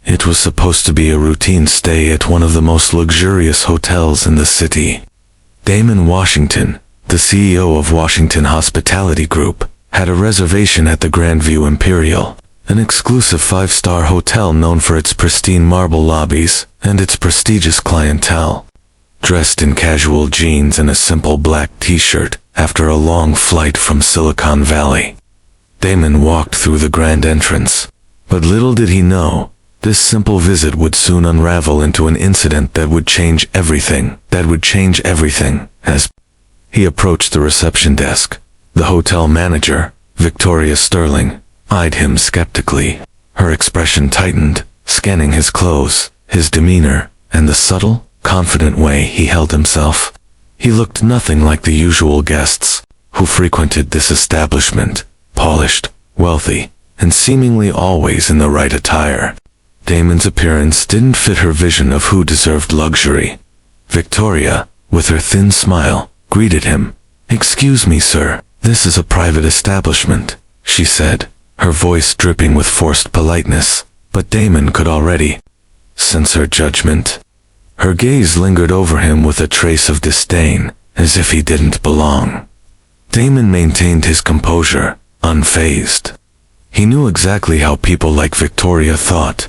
It was supposed to be a routine stay at one of the most luxurious hotels in the city. Damon Washington, the CEO of Washington Hospitality Group, had a reservation at the Grandview Imperial, an exclusive five-star hotel known for its pristine marble lobbies and its prestigious clientele. Dressed in casual jeans and a simple black t-shirt after a long flight from Silicon Valley, Damon walked through the grand entrance. But little did he know, this simple visit would soon unravel into an incident that would change everything. As he approached the reception desk, the hotel manager, Victoria Sterling, eyed him skeptically. Her expression tightened, scanning his clothes, his demeanor, and the subtle, confident way he held himself. He looked nothing like the usual guests who frequented this establishment, polished, wealthy, and seemingly always in the right attire. Damon's appearance didn't fit her vision of who deserved luxury. Victoria, with her thin smile, greeted him. "Excuse me, sir, this is a private establishment," she said, her voice dripping with forced politeness, but Damon could already sense her judgment. Her gaze lingered over him with a trace of disdain, as if he didn't belong. Damon maintained his composure, unfazed. He knew exactly how people like Victoria thought.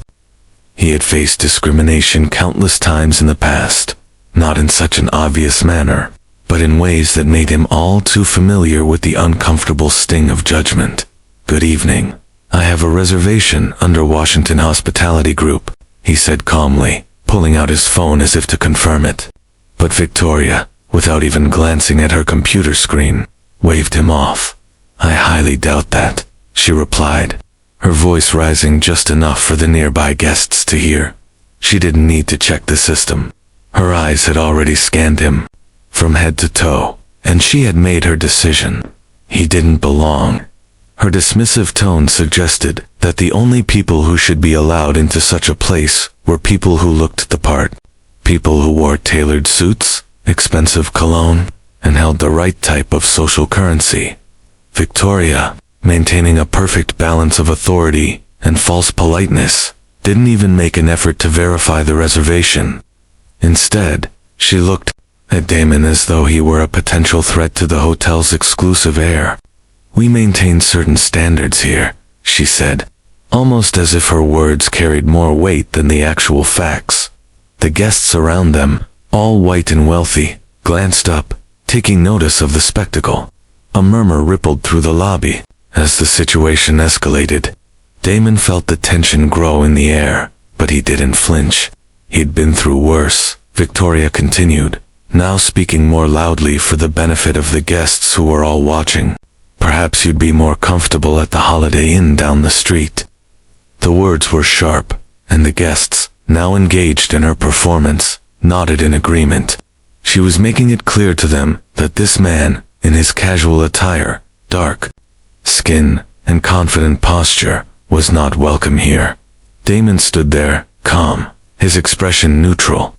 He had faced discrimination countless times in the past, not in such an obvious manner, but in ways that made him all too familiar with the uncomfortable sting of judgment. "Good evening. I have a reservation under Washington Hospitality Group," he said calmly, pulling out his phone as if to confirm it. But Victoria, without even glancing at her computer screen, waved him off. "I highly doubt that," she replied, her voice rising just enough for the nearby guests to hear. She didn't need to check the system. Her eyes had already scanned him, from head to toe, and she had made her decision. He didn't belong. Her dismissive tone suggested that the only people who should be allowed into such a place were people who looked the part, people who wore tailored suits, expensive cologne, and held the right type of social currency. Victoria, maintaining a perfect balance of authority and false politeness, didn't even make an effort to verify the reservation. Instead, she looked at Damon as though he were a potential threat to the hotel's exclusive air. "We maintain certain standards here," she said, almost as if her words carried more weight than the actual facts. The guests around them, all white and wealthy, glanced up, taking notice of the spectacle. A murmur rippled through the lobby as the situation escalated. Damon felt the tension grow in the air, but he didn't flinch. He'd been through worse, Victoria continued, now speaking more loudly for the benefit of the guests who were all watching. "Perhaps you'd be more comfortable at the Holiday Inn down the street." The words were sharp, and the guests, now engaged in her performance, nodded in agreement. She was making it clear to them that this man, in his casual attire, dark skin, and confident posture, was not welcome here. Damon stood there, calm, his expression neutral.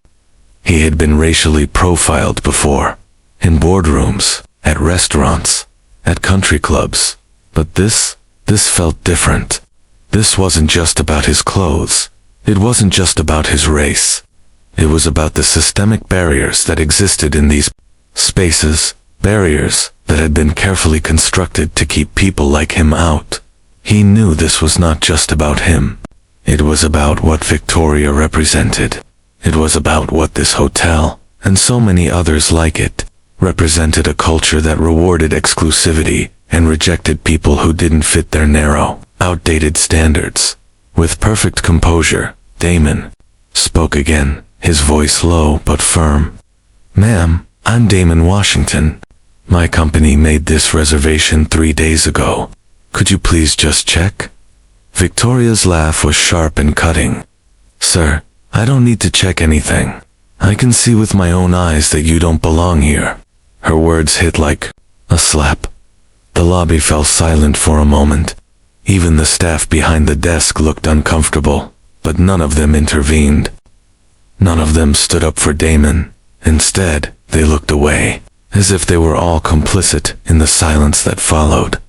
He had been racially profiled before, in boardrooms, at restaurants, at country clubs, but this felt different. This wasn't just about his clothes. It wasn't just about his race. It was about the systemic barriers that existed in these spaces, barriers that had been carefully constructed to keep people like him out. He knew this was not just about him. It was about what Victoria represented. It was about what this hotel, and so many others like it, represented: a culture that rewarded exclusivity and rejected people who didn't fit their narrow, outdated standards. With perfect composure, Damon spoke again, his voice low but firm. "Ma'am, I'm Damon Washington. My company made this reservation 3 days ago. Could you please just check?" Victoria's laugh was sharp and cutting. "Sir, I don't need to check anything. I can see with my own eyes that you don't belong here." Her words hit like a slap. The lobby fell silent for a moment. Even the staff behind the desk looked uncomfortable, but none of them intervened. None of them stood up for Damon. Instead, they looked away, as if they were all complicit in the silence that followed.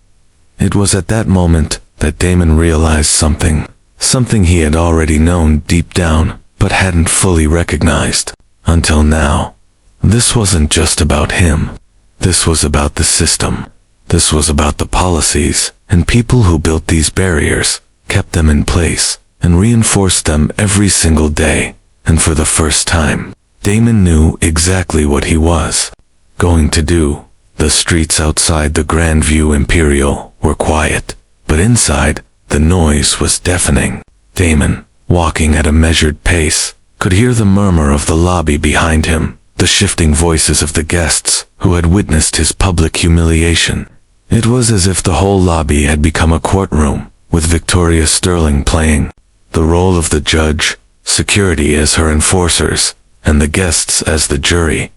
It was at that moment that Damon realized something something he had already known deep down, but hadn't fully recognized until now. This wasn't just about him. This was about the system. This was about the policies and people who built these barriers, kept them in place, and reinforced them every single day. And for the first time, Damon knew exactly what he was going to do. The streets outside the Grandview Imperial were quiet, but inside, the noise was deafening. Damon, walking at a measured pace, could hear the murmur of the lobby behind him, the shifting voices of the guests who had witnessed his public humiliation. It was as if the whole lobby had become a courtroom, with Victoria Sterling playing the role of the judge, security as her enforcers, and the guests as the jury.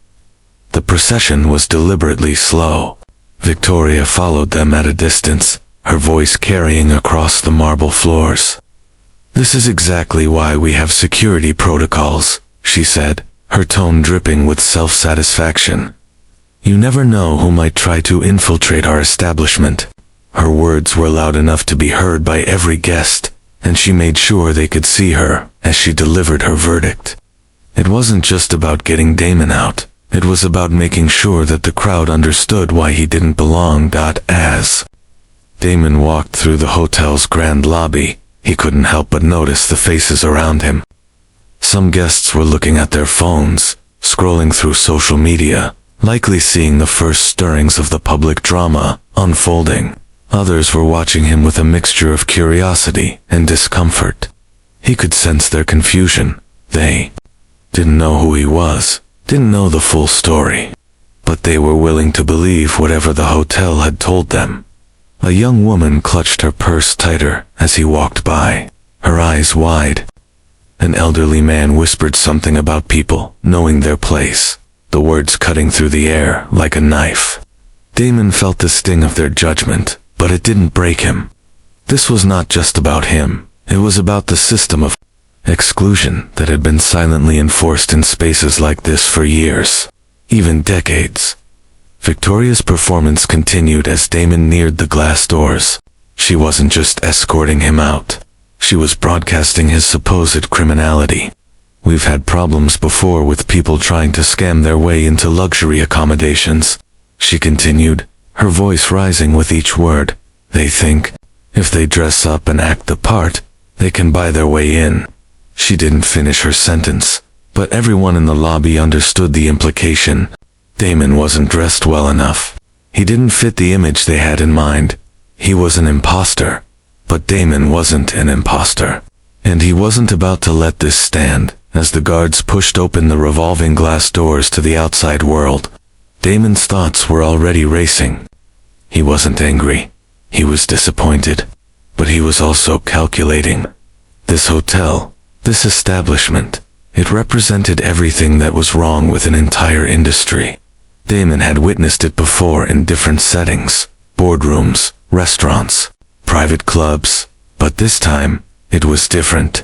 The procession was deliberately slow. Victoria followed them at a distance, her voice carrying across the marble floors. "This is exactly why we have security protocols," she said, her tone dripping with self-satisfaction. "You never know who might try to infiltrate our establishment." Her words were loud enough to be heard by every guest, and she made sure they could see her as she delivered her verdict. It wasn't just about getting Damon out. It was about making sure that the crowd understood why he didn't belong. As Damon walked through the hotel's grand lobby, he couldn't help but notice the faces around him. Some guests were looking at their phones, scrolling through social media, likely seeing the first stirrings of the public drama unfolding. Others were watching him with a mixture of curiosity and discomfort. He could sense their confusion. They didn't know who he was, didn't know the full story, but they were willing to believe whatever the hotel had told them. A young woman clutched her purse tighter as he walked by, her eyes wide. An elderly man whispered something about people knowing their place, the words cutting through the air like a knife. Damon felt the sting of their judgment, but it didn't break him. This was not just about him, it was about the system of exclusion that had been silently enforced in spaces like this for years, even decades. Victoria's performance continued as Damon neared the glass doors. She wasn't just escorting him out. She was broadcasting his supposed criminality. "We've had problems before with people trying to scam their way into luxury accommodations," she continued, her voice rising with each word. "They think, if they dress up and act the part, they can buy their way in." She didn't finish her sentence, but everyone in the lobby understood the implication. Damon wasn't dressed well enough. He didn't fit the image they had in mind. He was an imposter. But Damon wasn't an imposter. And he wasn't about to let this stand, as the guards pushed open the revolving glass doors to the outside world. Damon's thoughts were already racing. He wasn't angry. He was disappointed. But he was also calculating. This hotel, this establishment, it represented everything that was wrong with an entire industry. Damon had witnessed it before in different settings, boardrooms, restaurants, private clubs, but this time, it was different.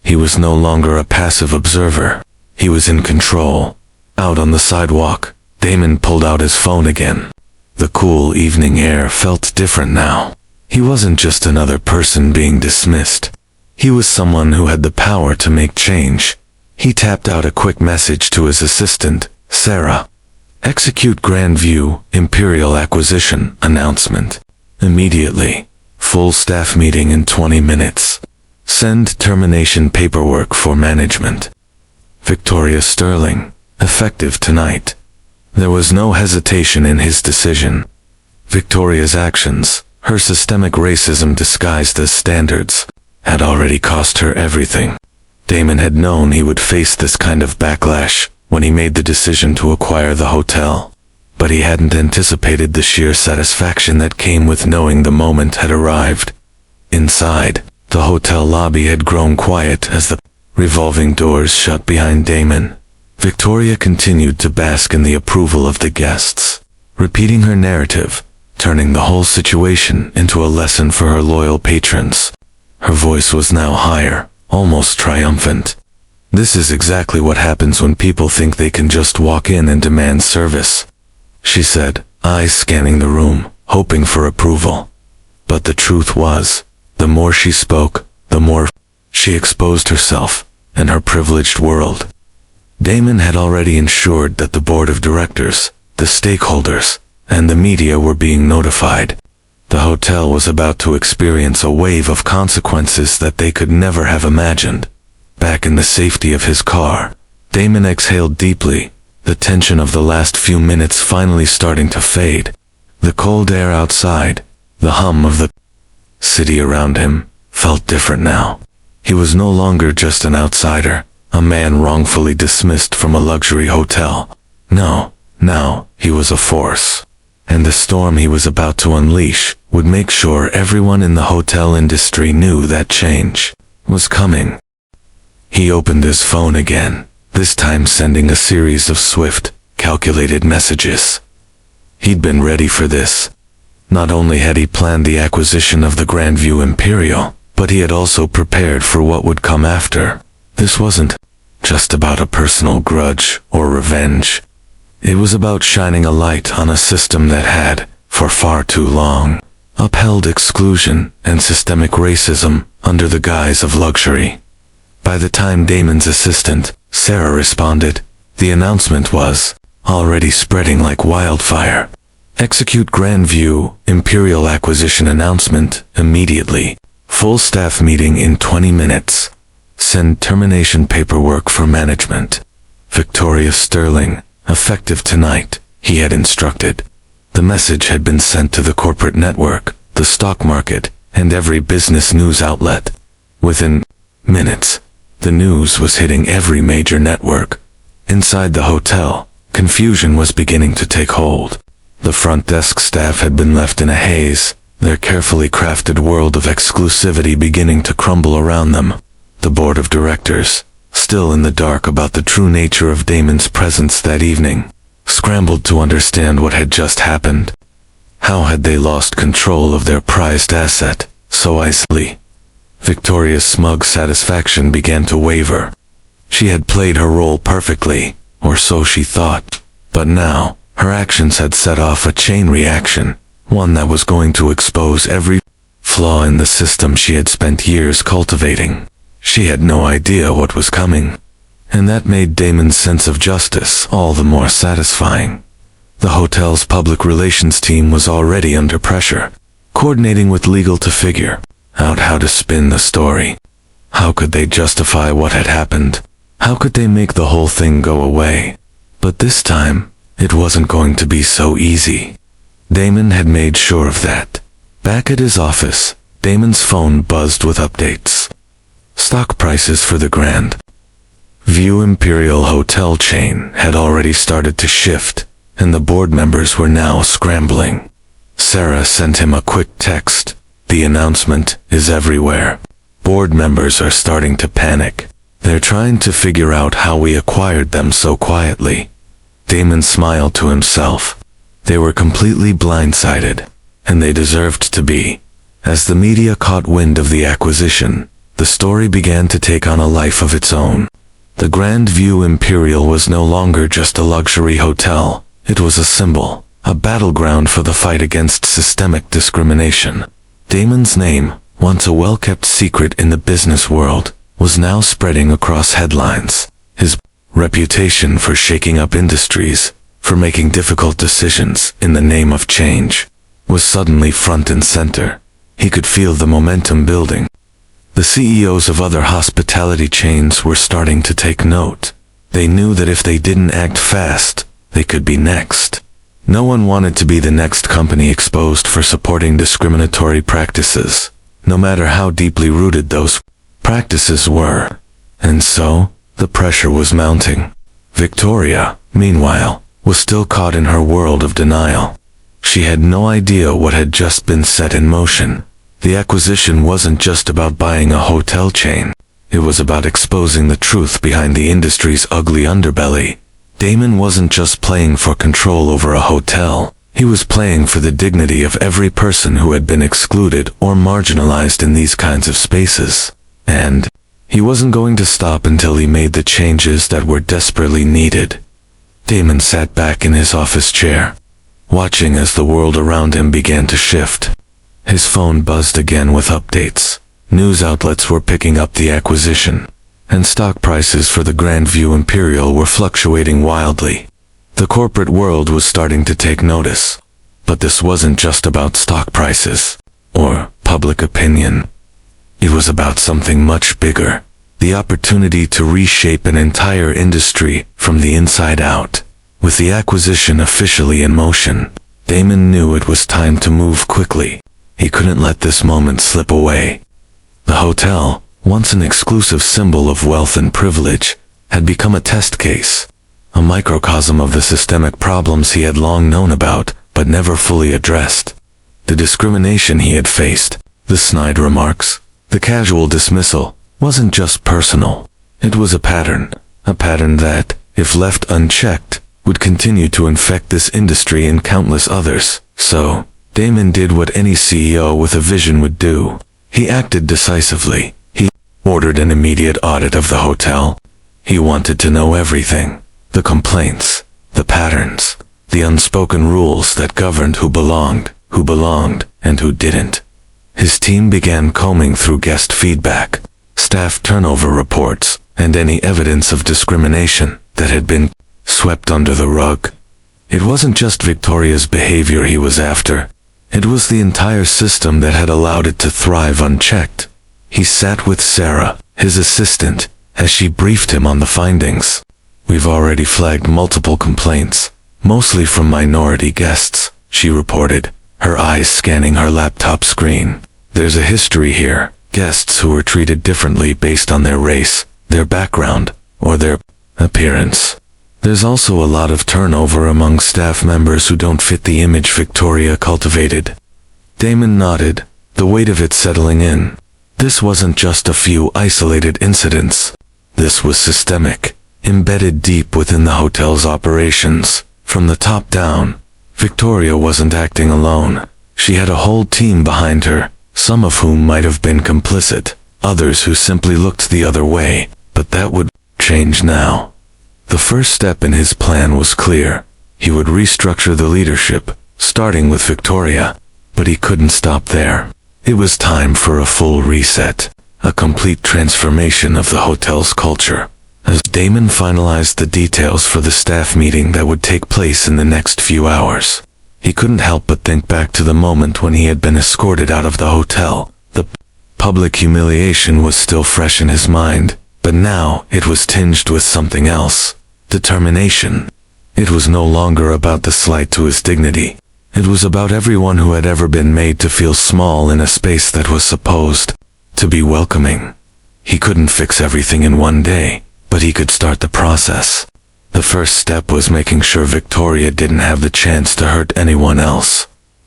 He was no longer a passive observer. He was in control. Out on the sidewalk, Damon pulled out his phone again. The cool evening air felt different now. He wasn't just another person being dismissed. He was someone who had the power to make change. He tapped out a quick message to his assistant, Sarah. "Execute Grandview Imperial Acquisition announcement. Immediately. Full staff meeting in 20 minutes. Send termination paperwork for management. Victoria Sterling. Effective tonight." There was no hesitation in his decision. Victoria's actions, her systemic racism disguised as standards, had already cost her everything. Damon had known he would face this kind of backlash when he made the decision to acquire the hotel, but he hadn't anticipated the sheer satisfaction that came with knowing the moment had arrived. Inside, the hotel lobby had grown quiet as the revolving doors shut behind Damon. Victoria continued to bask in the approval of the guests, repeating her narrative, turning the whole situation into a lesson for her loyal patrons. Her voice was now higher, almost triumphant. "This is exactly what happens when people think they can just walk in and demand service," she said, eyes scanning the room, hoping for approval. But the truth was, the more she spoke, the more She exposed herself and her privileged world. Damon had already ensured that the board of directors, the stakeholders, and the media were being notified. The hotel was about to experience a wave of consequences that they could never have imagined. Back in the safety of his car, Damon exhaled deeply, the tension of the last few minutes finally starting to fade. The cold air outside, the hum of the city around him, felt different now. He was no longer just an outsider, a man wrongfully dismissed from a luxury hotel. No, now he was a force. And the storm he was about to unleash would make sure everyone in the hotel industry knew that change was coming. He opened his phone again, this time sending a series of swift, calculated messages. He'd been ready for this. Not only had he planned the acquisition of the Grandview Imperial, but he had also prepared for what would come after. This wasn't just about a personal grudge or revenge. It was about shining a light on a system that had, for far too long, upheld exclusion and systemic racism under the guise of luxury. By the time Damon's assistant, Sarah, responded, the announcement was already spreading like wildfire. Execute Grandview Imperial acquisition announcement immediately. Full staff meeting in 20 minutes. Send termination paperwork for management. Victoria Sterling, effective tonight, he had instructed. The message had been sent to the corporate network, the stock market, and every business news outlet. Within minutes, the news was hitting every major network. Inside the hotel, confusion was beginning to take hold. The front desk staff had been left in a haze, their carefully crafted world of exclusivity beginning to crumble around them. The board of directors, still in the dark about the true nature of Damon's presence that evening, scrambled to understand what had just happened. How had they lost control of their prized asset so easily? Victoria's smug satisfaction began to waver. She had played her role perfectly, or so she thought, but now, her actions had set off a chain reaction, one that was going to expose every flaw in the system she had spent years cultivating. She had no idea what was coming, and that made Damon's sense of justice all the more satisfying. The hotel's public relations team was already under pressure, coordinating with legal to figure out how to spin the story. How could they justify what had happened? How could they make the whole thing go away? But this time, it wasn't going to be so easy. Damon had made sure of that. Back at his office, Damon's phone buzzed with updates. Stock prices for the Grandview Imperial hotel chain had already started to shift, and the board members were now scrambling. Sarah sent him a quick text. The announcement is everywhere. Board members are starting to panic. They're trying to figure out how we acquired them so quietly. Damon smiled to himself. They were completely blindsided, and they deserved to be. As the media caught wind of the acquisition, the story began to take on a life of its own. The Grandview Imperial was no longer just a luxury hotel. It was a symbol, a battleground for the fight against systemic discrimination. Damon's name, once a well-kept secret in the business world, was now spreading across headlines. His reputation for shaking up industries, for making difficult decisions in the name of change, was suddenly front and center. He could feel the momentum building. The CEOs of other hospitality chains were starting to take note. They knew that if they didn't act fast, they could be next. No one wanted to be the next company exposed for supporting discriminatory practices, no matter how deeply rooted those practices were. And so, the pressure was mounting. Victoria, meanwhile, was still caught in her world of denial. She had no idea what had just been set in motion. The acquisition wasn't just about buying a hotel chain. It was about exposing the truth behind the industry's ugly underbelly. Damon wasn't just playing for control over a hotel. He was playing for the dignity of every person who had been excluded or marginalized in these kinds of spaces. And he wasn't going to stop until he made the changes that were desperately needed. Damon sat back in his office chair, watching as the world around him began to shift. His phone buzzed again with updates. News outlets were picking up the acquisition, and stock prices for the Grandview Imperial were fluctuating wildly. The corporate world was starting to take notice. But this wasn't just about stock prices, or public opinion. It was about something much bigger. The opportunity to reshape an entire industry from the inside out. With the acquisition officially in motion, Damon knew it was time to move quickly. He couldn't let this moment slip away. The hotel, once an exclusive symbol of wealth and privilege, had become a test case, a microcosm of the systemic problems he had long known about, but never fully addressed. The discrimination he had faced, the snide remarks, the casual dismissal, wasn't just personal. It was a pattern that, if left unchecked, would continue to infect this industry and countless others. So, Damon did what any CEO with a vision would do. He acted decisively. He ordered an immediate audit of the hotel. He wanted to know everything. The complaints, the patterns, the unspoken rules that governed who belonged, and who didn't. His team began combing through guest feedback, staff turnover reports, and any evidence of discrimination that had been swept under the rug. It wasn't just Victoria's behavior he was after. It was the entire system that had allowed it to thrive unchecked. He sat with Sarah, his assistant, as she briefed him on the findings. "We've already flagged multiple complaints, mostly from minority guests," she reported, her eyes scanning her laptop screen. "There's a history here. Guests who were treated differently based on their race, their background, or their appearance. There's also a lot of turnover among staff members who don't fit the image Victoria cultivated." Damon nodded, the weight of it settling in. This wasn't just a few isolated incidents. This was systemic, embedded deep within the hotel's operations. From the top down, Victoria wasn't acting alone. She had a whole team behind her, some of whom might have been complicit, others who simply looked the other way, but that would change now. The first step in his plan was clear. He would restructure the leadership, starting with Victoria, but he couldn't stop there. It was time for a full reset, a complete transformation of the hotel's culture. As Damon finalized the details for the staff meeting that would take place in the next few hours, he couldn't help but think back to the moment when he had been escorted out of the hotel. The public humiliation was still fresh in his mind, but now it was tinged with something else: determination. It was no longer about the slight to his dignity. It was about everyone who had ever been made to feel small in a space that was supposed to be welcoming. He couldn't fix everything in one day, but he could start the process. The first step was making sure Victoria didn't have the chance to hurt anyone else.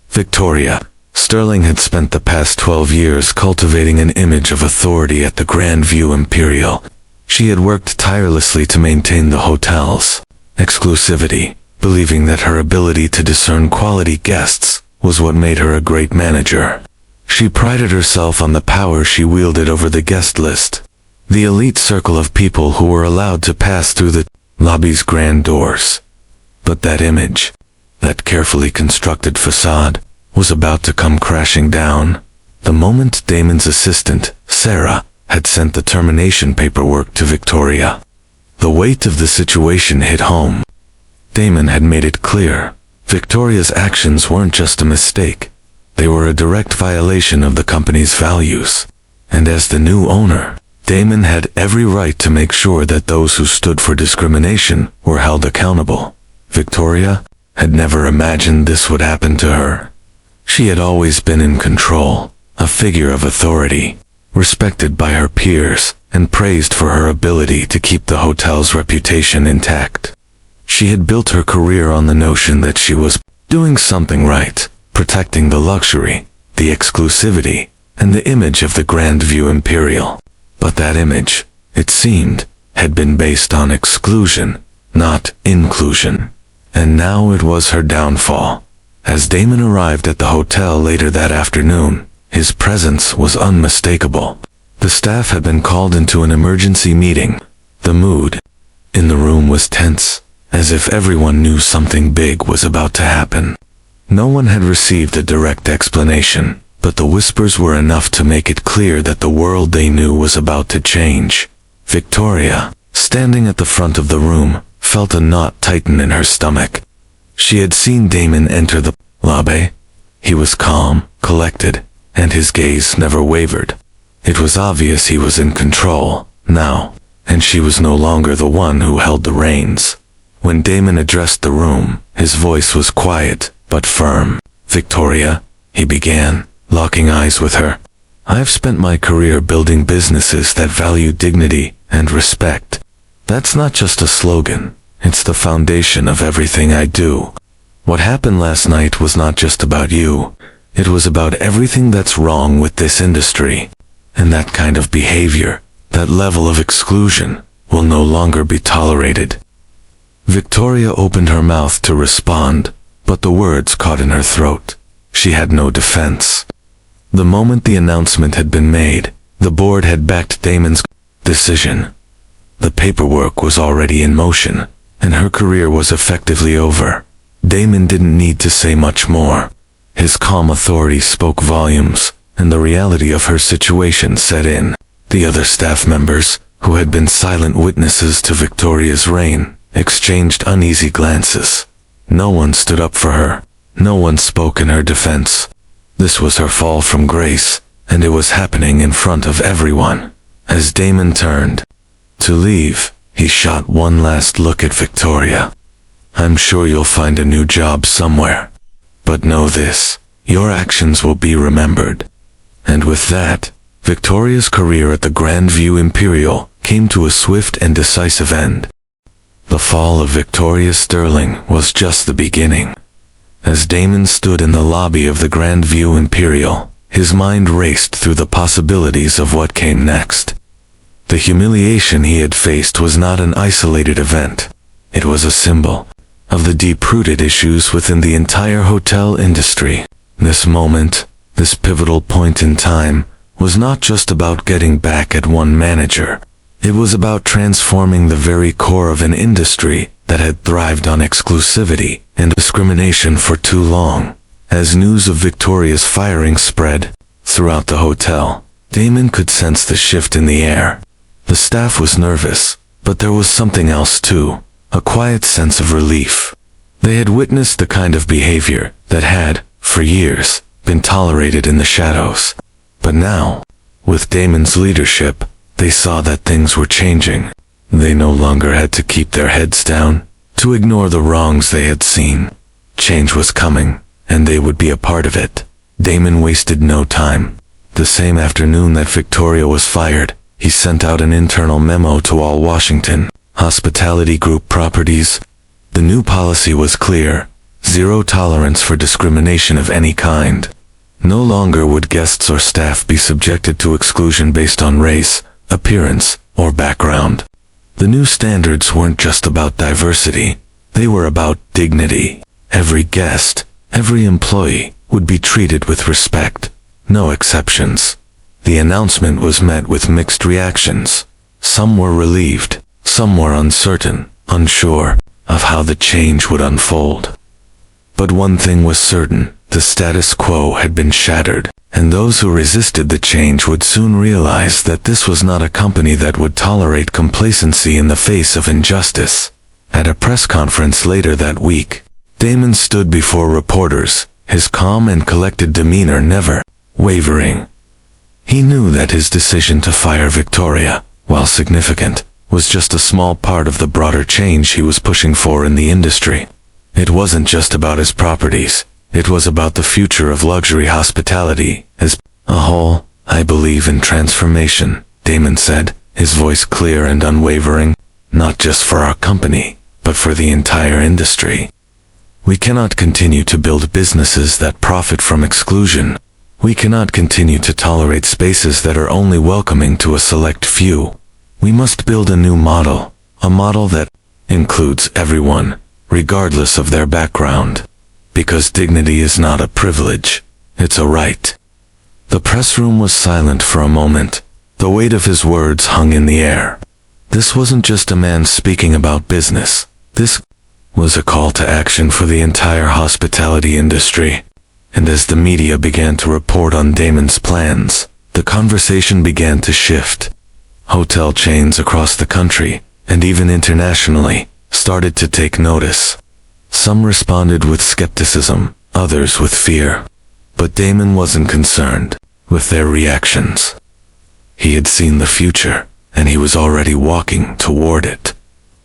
Victoria Sterling had spent the past 12 years cultivating an image of authority at the Grandview Imperial. She had worked tirelessly to maintain the hotel's exclusivity, believing that her ability to discern quality guests was what made her a great manager. She prided herself on the power she wielded over the guest list, the elite circle of people who were allowed to pass through the lobby's grand doors. But that image, that carefully constructed facade, was about to come crashing down. The moment Damon's assistant, Sarah, had sent the termination paperwork to Victoria. The weight of the situation hit home. Damon had made it clear, Victoria's actions weren't just a mistake. They were a direct violation of the company's values. And as the new owner, Damon had every right to make sure that those who stood for discrimination were held accountable. Victoria had never imagined this would happen to her. She had always been in control, a figure of authority, respected by her peers, and praised for her ability to keep the hotel's reputation intact. She had built her career on the notion that she was doing something right, protecting the luxury, the exclusivity, and the image of the Grandview Imperial. But that image, it seemed, had been based on exclusion, not inclusion. And now it was her downfall. As Damon arrived at the hotel later that afternoon, his presence was unmistakable. The staff had been called into an emergency meeting. The mood in the room was tense, as if everyone knew something big was about to happen. No one had received a direct explanation, but the whispers were enough to make it clear that the world they knew was about to change. Victoria, standing at the front of the room, felt a knot tighten in her stomach. She had seen Damon enter the lobby. He was calm, collected, and his gaze never wavered. It was obvious he was in control now, and she was no longer the one who held the reins. When Damon addressed the room, his voice was quiet but firm. "Victoria," he began, locking eyes with her. "I've spent my career building businesses that value dignity and respect. That's not just a slogan, it's the foundation of everything I do. What happened last night was not just about you, it was about everything that's wrong with this industry. And that kind of behavior, that level of exclusion, will no longer be tolerated." Victoria opened her mouth to respond, but the words caught in her throat. She had no defense. The moment the announcement had been made, the board had backed Damon's decision. The paperwork was already in motion, and her career was effectively over. Damon didn't need to say much more. His calm authority spoke volumes, and the reality of her situation set in. The other staff members, who had been silent witnesses to Victoria's reign, exchanged uneasy glances. No one stood up for her. No one spoke in her defense. This was her fall from grace, and it was happening in front of everyone. As Damon turned to leave, he shot one last look at Victoria. "I'm sure you'll find a new job somewhere. But know this, your actions will be remembered." And with that, Victoria's career at the Grandview Imperial came to a swift and decisive end. The fall of Victoria Sterling was just the beginning. As Damon stood in the lobby of the Grandview Imperial, his mind raced through the possibilities of what came next. The humiliation he had faced was not an isolated event. It was a symbol of the deep-rooted issues within the entire hotel industry. This moment, this pivotal point in time, was not just about getting back at one manager. It was about transforming the very core of an industry that had thrived on exclusivity and discrimination for too long. As news of Victoria's firing spread throughout the hotel, Damon could sense the shift in the air. The staff was nervous, but there was something else too, a quiet sense of relief. They had witnessed the kind of behavior that had, for years, been tolerated in the shadows. But now, with Damon's leadership, they saw that things were changing. They no longer had to keep their heads down, to ignore the wrongs they had seen. Change was coming, and they would be a part of it. Damon wasted no time. The same afternoon that Victoria was fired, he sent out an internal memo to all Washington Hospitality Group properties. The new policy was clear: zero tolerance for discrimination of any kind. No longer would guests or staff be subjected to exclusion based on race, appearance, or background. The new standards weren't just about diversity, they were about dignity. Every guest, every employee, would be treated with respect, no exceptions. The announcement was met with mixed reactions. Some were relieved, some were uncertain, unsure of how the change would unfold. But one thing was certain: the status quo had been shattered, and those who resisted the change would soon realize that this was not a company that would tolerate complacency in the face of injustice. At a press conference later that week, Damon stood before reporters, his calm and collected demeanor never wavering. He knew that his decision to fire Victoria, while significant, was just a small part of the broader change he was pushing for in the industry. It wasn't just about his properties. It was about the future of luxury hospitality as a whole. "I believe in transformation," Damon said, his voice clear and unwavering, "not just for our company, but for the entire industry. We cannot continue to build businesses that profit from exclusion. We cannot continue to tolerate spaces that are only welcoming to a select few. We must build a new model, a model that includes everyone, regardless of their background. Because dignity is not a privilege, it's a right." The press room was silent for a moment. The weight of his words hung in the air. This wasn't just a man speaking about business. This was a call to action for the entire hospitality industry. And as the media began to report on Damon's plans, the conversation began to shift. Hotel chains across the country, and even internationally, started to take notice. Some responded with skepticism, others with fear. But Damon wasn't concerned with their reactions. He had seen the future, and he was already walking toward it.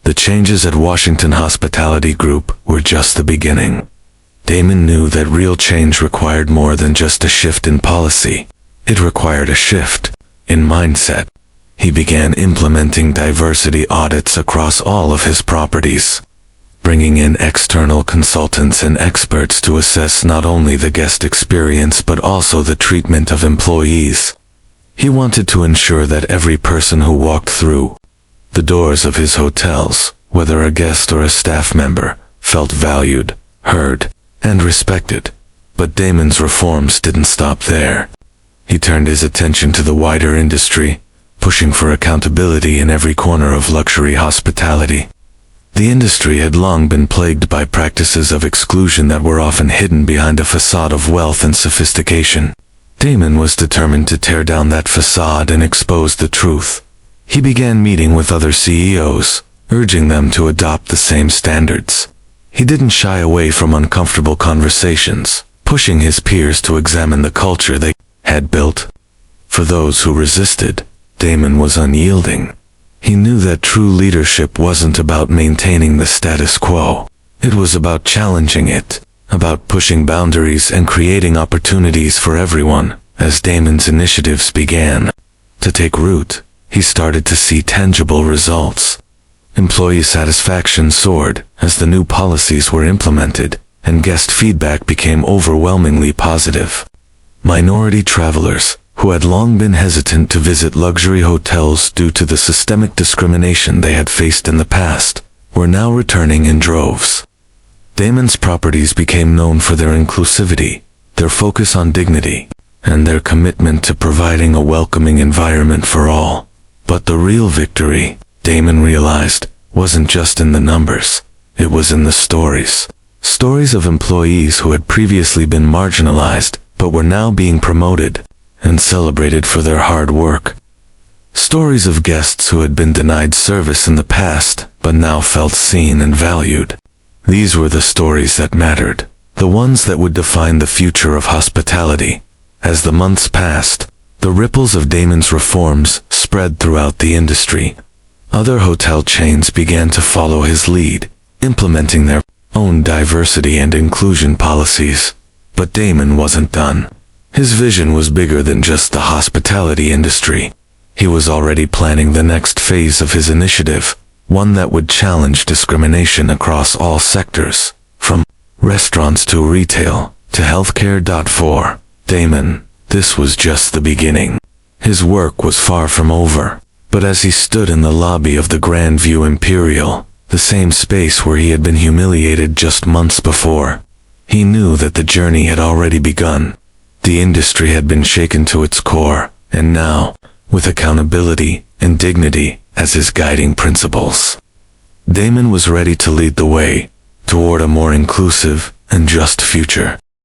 The changes at Washington Hospitality Group were just the beginning. Damon knew that real change required more than just a shift in policy. It required a shift in mindset. He began implementing diversity audits across all of his properties, bringing in external consultants and experts to assess not only the guest experience but also the treatment of employees. He wanted to ensure that every person who walked through the doors of his hotels, whether a guest or a staff member, felt valued, heard, and respected. But Damon's reforms didn't stop there. He turned his attention to the wider industry, pushing for accountability in every corner of luxury hospitality. The industry had long been plagued by practices of exclusion that were often hidden behind a facade of wealth and sophistication. Damon was determined to tear down that facade and expose the truth. He began meeting with other CEOs, urging them to adopt the same standards. He didn't shy away from uncomfortable conversations, pushing his peers to examine the culture they had built. For those who resisted, Damon was unyielding. He knew that true leadership wasn't about maintaining the status quo. It was about challenging it, about pushing boundaries and creating opportunities for everyone. As Damon's initiatives began to take root, he started to see tangible results. Employee satisfaction soared as the new policies were implemented, and guest feedback became overwhelmingly positive. Minority travelers, who had long been hesitant to visit luxury hotels due to the systemic discrimination they had faced in the past, were now returning in droves. Damon's properties became known for their inclusivity, their focus on dignity, and their commitment to providing a welcoming environment for all. But the real victory, Damon realized, wasn't just in the numbers. It was in the stories. Stories of employees who had previously been marginalized, but were now being promoted and celebrated for their hard work. Stories of guests who had been denied service in the past, but now felt seen and valued. These were the stories that mattered, the ones that would define the future of hospitality. As the months passed, the ripples of Damon's reforms spread throughout the industry. Other hotel chains began to follow his lead, implementing their own diversity and inclusion policies. But Damon wasn't done. His vision was bigger than just the hospitality industry. He was already planning the next phase of his initiative, one that would challenge discrimination across all sectors, from restaurants to retail, to healthcare. For Damon, this was just the beginning. His work was far from over, but as he stood in the lobby of the Grandview Imperial, the same space where he had been humiliated just months before, he knew that the journey had already begun. The industry had been shaken to its core, and now, with accountability and dignity as his guiding principles, Damon was ready to lead the way toward a more inclusive and just future.